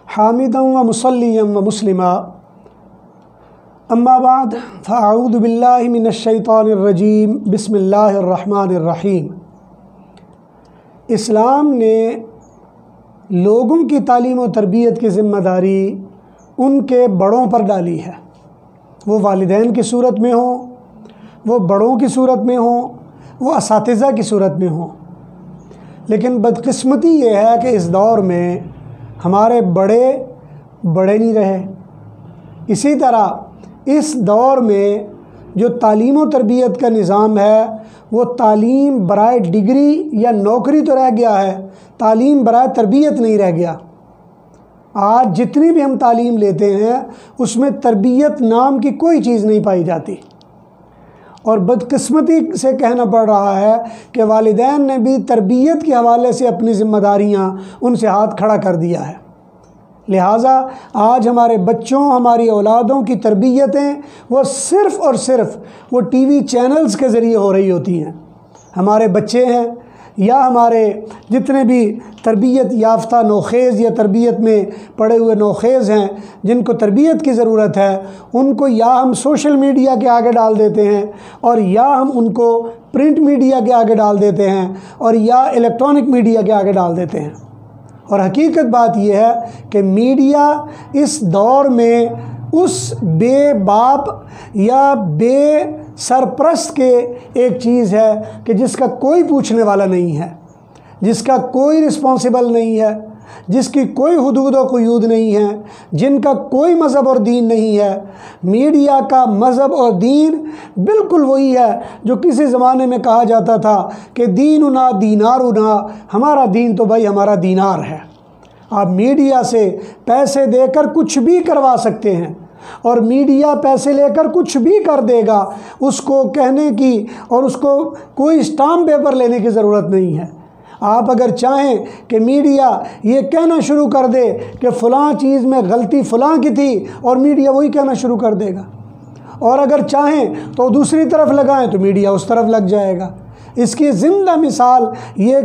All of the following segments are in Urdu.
حامدا و مصلیا و مسلما اما بعد فاعوذ باللہ من الشیطان الرجیم بسم اللہ الرحمن الرحیم۔ اسلام نے لوگوں کی تعلیم و تربیت کی ذمہ داری ان کے بڑوں پر ڈالی ہے، وہ والدین کی صورت میں ہوں، وہ بڑوں کی صورت میں ہوں، وہ اساتذہ کی صورت میں ہوں۔ لیکن بدقسمتی یہ ہے کہ اس دور میں ہمارے بڑے نہیں رہے۔ اسی طرح اس دور میں جو تعلیم و تربیت کا نظام ہے وہ تعلیم برائے ڈگری یا نوکری تو رہ گیا ہے، تعلیم برائے تربیت نہیں رہ گیا۔ آج جتنی بھی ہم تعلیم لیتے ہیں اس میں تربیت نام کی کوئی چیز نہیں پائی جاتی، اور بدقسمتی سے کہنا پڑ رہا ہے کہ والدین نے بھی تربیت کے حوالے سے اپنی ذمہ داریاں ان سے ہاتھ کھڑا کر دیا ہے۔ لہٰذا آج ہمارے بچوں، ہماری اولادوں کی تربیتیں وہ صرف اور صرف وہ ٹی وی چینلز کے ذریعے ہو رہی ہوتی ہیں۔ ہمارے بچے ہیں یا ہمارے جتنے بھی تربیت یافتہ نوخیز یا تربیت میں پڑے ہوئے نوخیز ہیں جن کو تربیت کی ضرورت ہے، ان کو یا ہم سوشل میڈیا کے آگے ڈال دیتے ہیں، اور یا ہم ان کو پرنٹ میڈیا کے آگے ڈال دیتے ہیں، اور یا الیکٹرانک میڈیا کے آگے ڈال دیتے ہیں۔ اور حقیقت بات یہ ہے کہ میڈیا اس دور میں اس بے باپ یا بے سرپرست کے ایک چیز ہے کہ جس کا کوئی پوچھنے والا نہیں ہے، جس کا کوئی رسپانسبل نہیں ہے، جس کی کوئی حدود و قیود نہیں ہے، جن کا کوئی مذہب اور دین نہیں ہے۔ میڈیا کا مذہب اور دین بالکل وہی ہے جو کسی زمانے میں کہا جاتا تھا کہ دیننا دینارنا، ہمارا دین تو بھائی ہمارا دینار ہے۔ آپ میڈیا سے پیسے دے کر کچھ بھی کروا سکتے ہیں، اور میڈیا پیسے لے کر کچھ بھی کر دے گا، اس کو کہنے کی اور اس کو کوئی اسٹامپ پیپر لینے کی ضرورت نہیں ہے۔ آپ اگر چاہیں کہ میڈیا یہ کہنا شروع کر دے کہ فلاں چیز میں غلطی فلاں کی تھی، اور میڈیا وہی کہنا شروع کر دے گا، اور اگر چاہیں تو دوسری طرف لگائیں تو میڈیا اس طرف لگ جائے گا۔ اس کی زندہ مثال یہ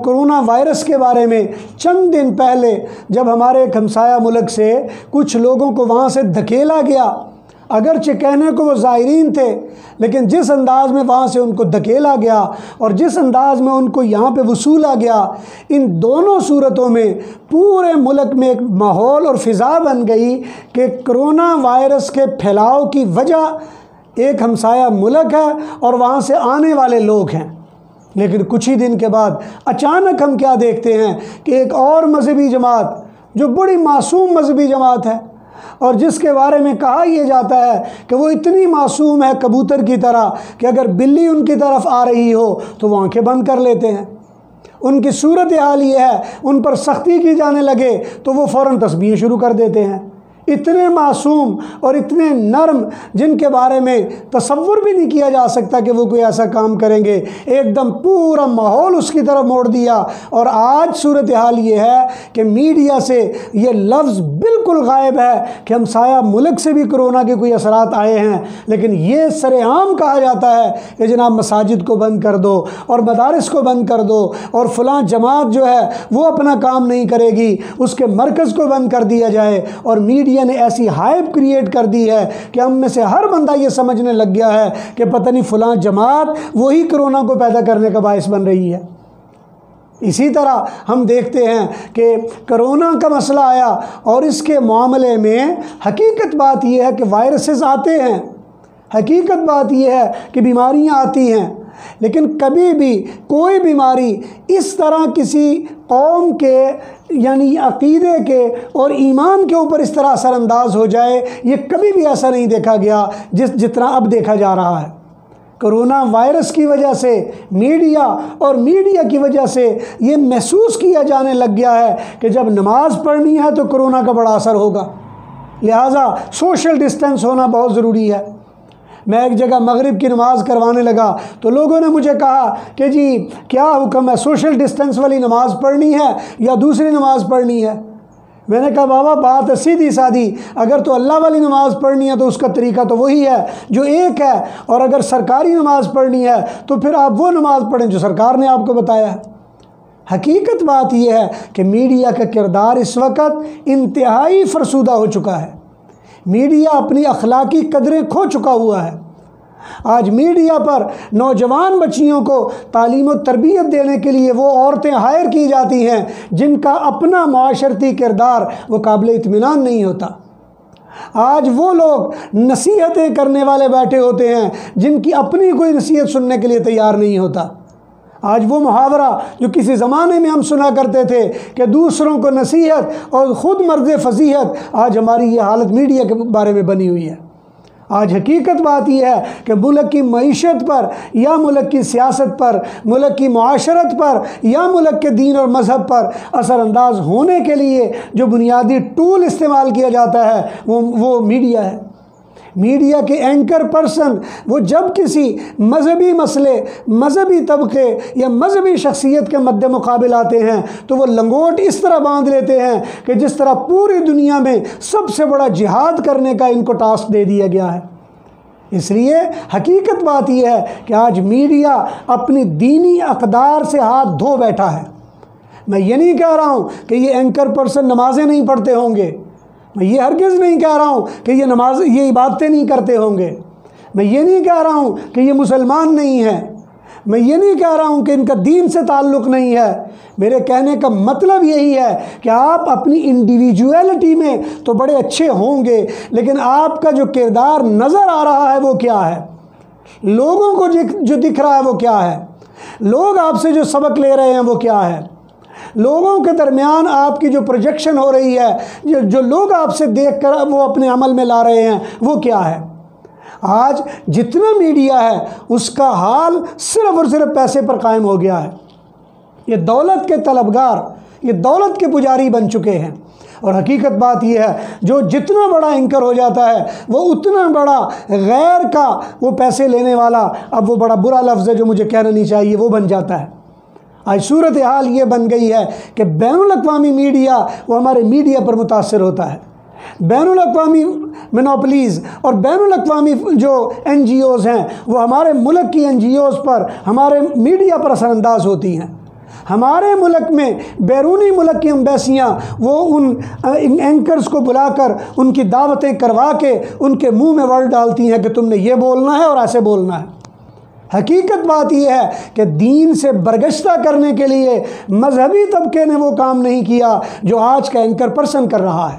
کرونا وائرس کے بارے میں چند دن پہلے جب ہمارے ایک ہمسایہ ملک سے کچھ لوگوں کو وہاں سے دھکیلا گیا، اگرچہ کہنے کو وہ زائرین تھے، لیکن جس انداز میں وہاں سے ان کو دھکیلا گیا اور جس انداز میں ان کو یہاں پہ وصولا گیا، ان دونوں صورتوں میں پورے ملک میں ایک ماحول اور فضا بن گئی کہ کرونا وائرس کے پھیلاؤ کی وجہ ایک ہمسایہ ملک ہے اور وہاں سے آنے والے لوگ ہیں۔ لیکن کچھ ہی دن کے بعد اچانک ہم کیا دیکھتے ہیں کہ ایک اور مذہبی جماعت جو بڑی معصوم مذہبی جماعت ہے، اور جس کے بارے میں کہا یہ جاتا ہے کہ وہ اتنی معصوم ہے کبوتر کی طرح کہ اگر بلی ان کی طرف آ رہی ہو تو وہ آنکھیں بند کر لیتے ہیں۔ ان کی صورتحال یہ ہے، ان پر سختی کی جانے لگے تو وہ فوراً تسبیح شروع کر دیتے ہیں۔ اتنے معصوم اور اتنے نرم جن کے بارے میں تصور بھی نہیں کیا جا سکتا کہ وہ کوئی ایسا کام کریں گے، ایک دم پورا ماحول اس کی طرف موڑ دیا۔ اور آج صورتحال یہ ہے کہ میڈیا سے یہ لفظ بالکل غائب ہے کہ ہمسایہ ملک سے بھی کرونا کے کوئی اثرات آئے ہیں، لیکن یہ سر عام کہا جاتا ہے کہ جناب مساجد کو بند کر دو اور مدارس کو بند کر دو، اور فلاں جماعت جو ہے وہ اپنا کام نہیں کرے گی، اس کے مرکز کو بند کر دیا جائے۔ اور میڈیا نے ایسی ہائپ کریٹ کر دی ہے کہ ہم میں سے ہر بندہ یہ سمجھنے لگ گیا ہے کہ پتہ نہیں فلاں جماعت وہی کرونا کو پیدا کرنے کا باعث بن رہی ہے۔ اسی طرح ہم دیکھتے ہیں کہ کرونا کا مسئلہ آیا اور اس کے معاملے میں حقیقت بات یہ ہے کہ وائرسز آتے ہیں، حقیقت بات یہ ہے کہ بیماریاں آتی ہیں، لیکن کبھی بھی کوئی بیماری اس طرح کسی قوم کے یعنی عقیدے کے اور ایمان کے اوپر اس طرح اثر انداز ہو جائے، یہ کبھی بھی ایسا نہیں دیکھا گیا جتنا اب دیکھا جا رہا ہے۔ کرونا وائرس کی وجہ سے میڈیا اور میڈیا کی وجہ سے یہ محسوس کیا جانے لگ گیا ہے کہ جب نماز پڑھنی ہے تو کرونا کا بڑا اثر ہوگا، لہٰذا سوشل ڈسٹینس ہونا بہت ضروری ہے۔ میں ایک جگہ مغرب کی نماز کروانے لگا تو لوگوں نے مجھے کہا کہ جی کیا حکم ہے، سوشل ڈسٹینس والی نماز پڑھنی ہے یا دوسری نماز پڑھنی ہے؟ میں نے کہا بابا بات ہے سیدھی سادھی، اگر تو اللہ والی نماز پڑھنی ہے تو اس کا طریقہ تو وہی ہے جو ایک ہے، اور اگر سرکاری نماز پڑھنی ہے تو پھر آپ وہ نماز پڑھیں جو سرکار نے آپ کو بتایا ہے۔ حقیقت بات یہ ہے کہ میڈیا کا کردار اس وقت انتہائی فرسودہ ہو چکا ہے۔ میڈیا اپنی اخلاقی قدریں کھو چکا ہوا ہے۔ آج میڈیا پر نوجوان بچیوں کو تعلیم و تربیت دینے کے لیے وہ عورتیں ہائر کی جاتی ہیں جن کا اپنا معاشرتی کردار وہ قابل اطمینان نہیں ہوتا۔ آج وہ لوگ نصیحتیں کرنے والے بیٹھے ہوتے ہیں جن کی اپنی کوئی نصیحت سننے کے لیے تیار نہیں ہوتا۔ آج وہ محاورہ جو کسی زمانے میں ہم سنا کرتے تھے کہ دوسروں کو نصیحت اور خود مرض فضیحت، آج ہماری یہ حالت میڈیا کے بارے میں بنی ہوئی ہے۔ آج حقیقت بات یہ ہے کہ ملک کی معیشت پر یا ملک کی سیاست پر، ملک کی معاشرت پر یا ملک کے دین اور مذہب پر اثر انداز ہونے کے لیے جو بنیادی ٹول استعمال کیا جاتا ہے وہ میڈیا ہے۔ میڈیا کے اینکر پرسن وہ جب کسی مذہبی مسئلے، مذہبی طبقے یا مذہبی شخصیت کے مد مقابل آتے ہیں تو وہ لنگوٹ اس طرح باندھ لیتے ہیں کہ جس طرح پوری دنیا میں سب سے بڑا جہاد کرنے کا ان کو ٹاسک دے دیا گیا ہے۔ اس لیے حقیقت بات یہ ہے کہ آج میڈیا اپنی دینی اقدار سے ہاتھ دھو بیٹھا ہے۔ میں یہ نہیں کہہ رہا ہوں کہ یہ اینکر پرسن نمازیں نہیں پڑھتے ہوں گے، میں یہ ہرگز نہیں کہہ رہا ہوں کہ یہ عبادتیں نہیں کرتے ہوں گے، میں یہ نہیں کہہ رہا ہوں کہ یہ مسلمان نہیں ہیں، میں یہ نہیں کہہ رہا ہوں کہ ان کا دین سے تعلق نہیں ہے۔ میرے کہنے کا مطلب یہی ہے کہ آپ اپنی انڈیویجویلٹی میں تو بڑے اچھے ہوں گے، لیکن آپ کا جو کردار نظر آ رہا ہے وہ کیا ہے؟ لوگوں کو جو دکھ رہا ہے وہ کیا ہے؟ لوگ آپ سے جو سبق لے رہے ہیں وہ کیا ہے؟ لوگوں کے درمیان آپ کی جو پروجیکشن ہو رہی ہے، جو لوگ آپ سے دیکھ کر وہ اپنے عمل میں لا رہے ہیں وہ کیا ہے؟ آج جتنا میڈیا ہے اس کا حال صرف اور صرف پیسے پر قائم ہو گیا ہے۔ یہ دولت کے طلبگار، یہ دولت کے پجاری بن چکے ہیں۔ اور حقیقت بات یہ ہے جو جتنا بڑا اینکر ہو جاتا ہے وہ اتنا بڑا غیر کا وہ پیسے لینے والا، اب وہ بڑا برا لفظ ہے جو مجھے کہنا نہیں چاہیے، وہ بن جاتا ہے۔ آج صورتحال یہ بن گئی ہے کہ بین الاقوامی میڈیا وہ ہمارے میڈیا پر متاثر ہوتا ہے۔ بین الاقوامی منوپلیز اور بین الاقوامی جو این جی اوز ہیں وہ ہمارے ملک کی این جی اوز پر، ہمارے میڈیا پر اثر انداز ہوتی ہیں۔ ہمارے ملک میں بیرونی ملک کی ایمبیسیاں وہ ان اینکرز کو بلا کر ان کی دعوتیں کروا کے ان کے منہ میں ورڈ ڈالتی ہیں کہ تم نے یہ بولنا ہے اور ایسے بولنا ہے۔ حقیقت بات یہ ہے کہ دین سے برگشتہ کرنے کے لیے مذہبی طبقے نے وہ کام نہیں کیا جو آج کا اینکر پرسن کر رہا ہے۔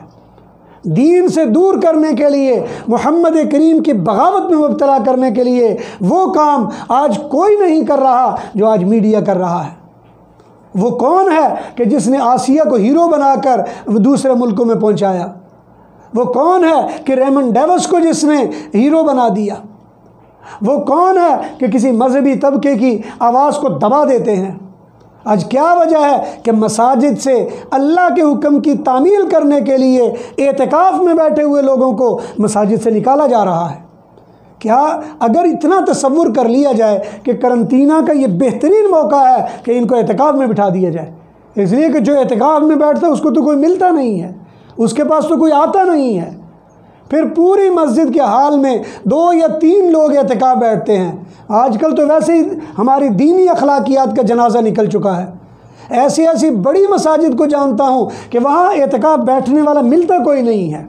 دین سے دور کرنے کے لیے، محمد کریم کی بغاوت میں مبتلا کرنے کے لیے وہ کام آج کوئی نہیں کر رہا جو آج میڈیا کر رہا ہے۔ وہ کون ہے کہ جس نے آسیہ کو ہیرو بنا کر دوسرے ملکوں میں پہنچایا؟ وہ کون ہے کہ ریمنڈ ڈیوس کو جس نے ہیرو بنا دیا؟ وہ کون ہے کہ کسی مذہبی طبقے کی آواز کو دبا دیتے ہیں؟ آج کیا وجہ ہے کہ مساجد سے اللہ کے حکم کی تعمیل کرنے کے لیے اعتکاف میں بیٹھے ہوئے لوگوں کو مساجد سے نکالا جا رہا ہے؟ کیا اگر اتنا تصور کر لیا جائے کہ قرنطینہ کا یہ بہترین موقع ہے کہ ان کو اعتکاف میں بٹھا دیا جائے، اس لیے کہ جو اعتکاف میں بیٹھتا ہے اس کو تو کوئی ملتا نہیں ہے، اس کے پاس تو کوئی آتا نہیں ہے، پھر پوری مسجد کے حال میں 2 یا 3 لوگ اعتکاف بیٹھتے ہیں۔ آج کل تو ویسے ہی ہماری دینی اخلاقیات کا جنازہ نکل چکا ہے۔ ایسی بڑی مساجد کو جانتا ہوں کہ وہاں اعتکاف بیٹھنے والا ملتا کوئی نہیں ہے۔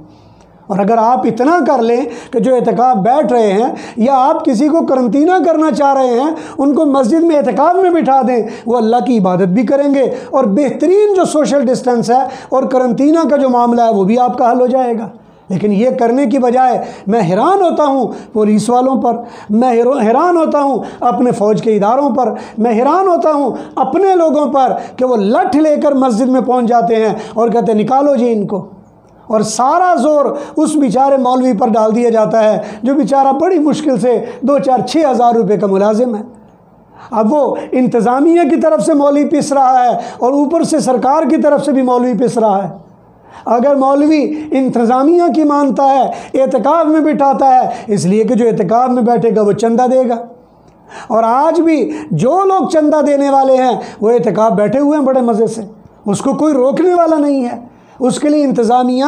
اور اگر آپ اتنا کر لیں کہ جو اعتکاف بیٹھ رہے ہیں یا آپ کسی کو قرنطینہ کرنا چاہ رہے ہیں ان کو مسجد میں اعتکاف میں بٹھا دیں، وہ اللہ کی عبادت بھی کریں گے اور بہترین جو سوشل ڈسٹنس ہے اور قرنطینہ کا جو معاملہ ہے وہ بھی آپ کا حل ہو جائے گا۔ لیکن یہ کرنے کی بجائے میں حیران ہوتا ہوں پولیس والوں پر، میں حیران ہوتا ہوں اپنے فوج کے اداروں پر، میں حیران ہوتا ہوں اپنے لوگوں پر کہ وہ لٹھ لے کر مسجد میں پہنچ جاتے ہیں اور کہتے ہیں نکالو جی ان کو، اور سارا زور اس بیچارے مولوی پر ڈال دیا جاتا ہے جو بیچارہ بڑی مشکل سے 2-4-6 ہزار روپے کا ملازم ہے۔ اب وہ انتظامیہ کی طرف سے مولوی پس رہا ہے اور اوپر سے سرکار کی طرف سے بھی مولوی پس رہا ہے۔ اگر مولوی انتظامیہ کی مانتا ہے، اعتکاف میں بٹھاتا ہے، اس لیے کہ جو اعتکاف میں بیٹھے گا وہ چندہ دے گا، اور آج بھی جو لوگ چندہ دینے والے ہیں وہ اعتکاف بیٹھے ہوئے ہیں بڑے مزے سے، اس کو کوئی روکنے والا نہیں ہے۔ اس کے لیے انتظامیہ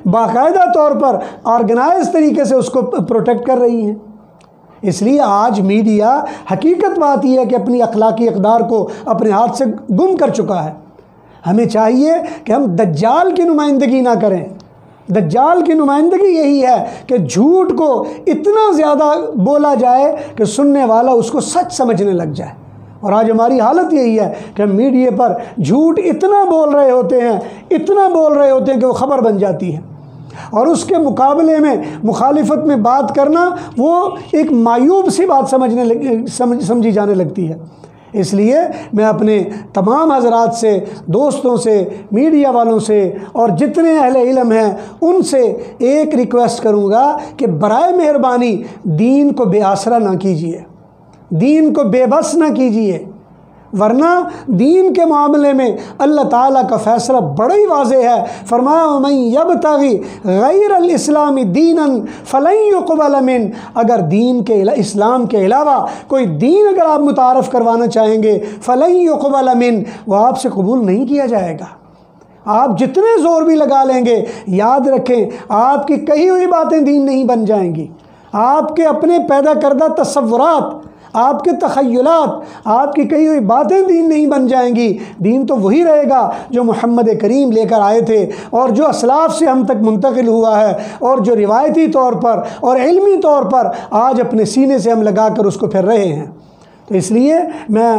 باقاعدہ طور پر آرگنائز طریقے سے اس کو پروٹیکٹ کر رہی ہیں۔ اس لیے آج میڈیا حقیقت بات یہ ہے کہ اپنی اخلاقی اقدار کو اپنے ہاتھ سے گم کر چکا ہے۔ ہمیں چاہیے کہ ہم دجال کی نمائندگی نہ کریں۔ دجال کی نمائندگی یہی ہے کہ جھوٹ کو اتنا زیادہ بولا جائے کہ سننے والا اس کو سچ سمجھنے لگ جائے۔ اور آج ہماری حالت یہی ہے کہ ہم میڈیا پر جھوٹ اتنا بول رہے ہوتے ہیں، اتنا بول رہے ہوتے ہیں کہ وہ خبر بن جاتی ہے، اور اس کے مقابلے میں مخالفت میں بات کرنا وہ ایک معیوب سی بات سمجھی جانے لگتی ہے۔ اس لیے میں اپنے تمام حضرات سے، دوستوں سے، میڈیا والوں سے اور جتنے اہل علم ہیں ان سے ایک ریکویسٹ کروں گا کہ برائے مہربانی دین کو بے آسرا نہ کیجیے، دین کو بے بس نہ کیجیے، ورنہ دین کے معاملے میں اللہ تعالیٰ کا فیصلہ بڑا ہی واضح ہے۔ فرمایا وَمَن يَبْتَغِ غَيْرَ الْإِسْلَامِ دِينًا فَلَن يُقْبَلَ مِنْهُ، اگر دین کے اسلام کے علاوہ کوئی دین اگر آپ متعارف کروانا چاہیں گے فَلَن يُقْبَلَ مِنْهُ، وہ آپ سے قبول نہیں کیا جائے گا۔ آپ جتنے زور بھی لگا لیں گے، یاد رکھیں آپ کی کہی ہوئی باتیں دین نہیں بن جائیں گی۔ آپ کے اپنے پیدا کردہ تصورات، آپ کے تخیلات، آپ کی کہی ہوئی باتیں دین نہیں بن جائیں گی۔ دین تو وہی رہے گا جو محمد کریم لے کر آئے تھے، اور جو اسلاف سے ہم تک منتقل ہوا ہے، اور جو روایتی طور پر اور علمی طور پر آج اپنے سینے سے ہم لگا کر اس کو پھر رہے ہیں۔ تو اس لیے میں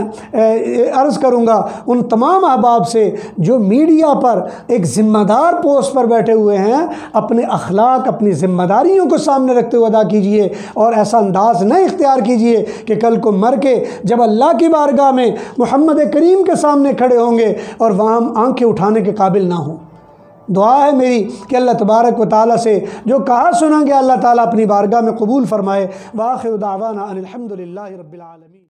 عرض کروں گا ان تمام احباب سے جو میڈیا پر ایک ذمہ دار پوسٹ پر بیٹھے ہوئے ہیں، اپنے اخلاق، اپنی ذمہ داریوں کو سامنے رکھتے ہوئے ادا کیجئے، اور ایسا انداز نہ اختیار کیجئے کہ کل کو مر کے جب اللہ کی بارگاہ میں محمد کریم کے سامنے کھڑے ہوں گے اور وہاں ہم آنکھیں اٹھانے کے قابل نہ ہوں۔ دعا ہے میری کہ اللہ تبارک و تعالیٰ سے جو کہا سنا گیا اللہ تعالیٰ اپنی بارگاہ میں قبول فرمائے۔ وآخر دعوانا ان الحمد للہ رب العالمین۔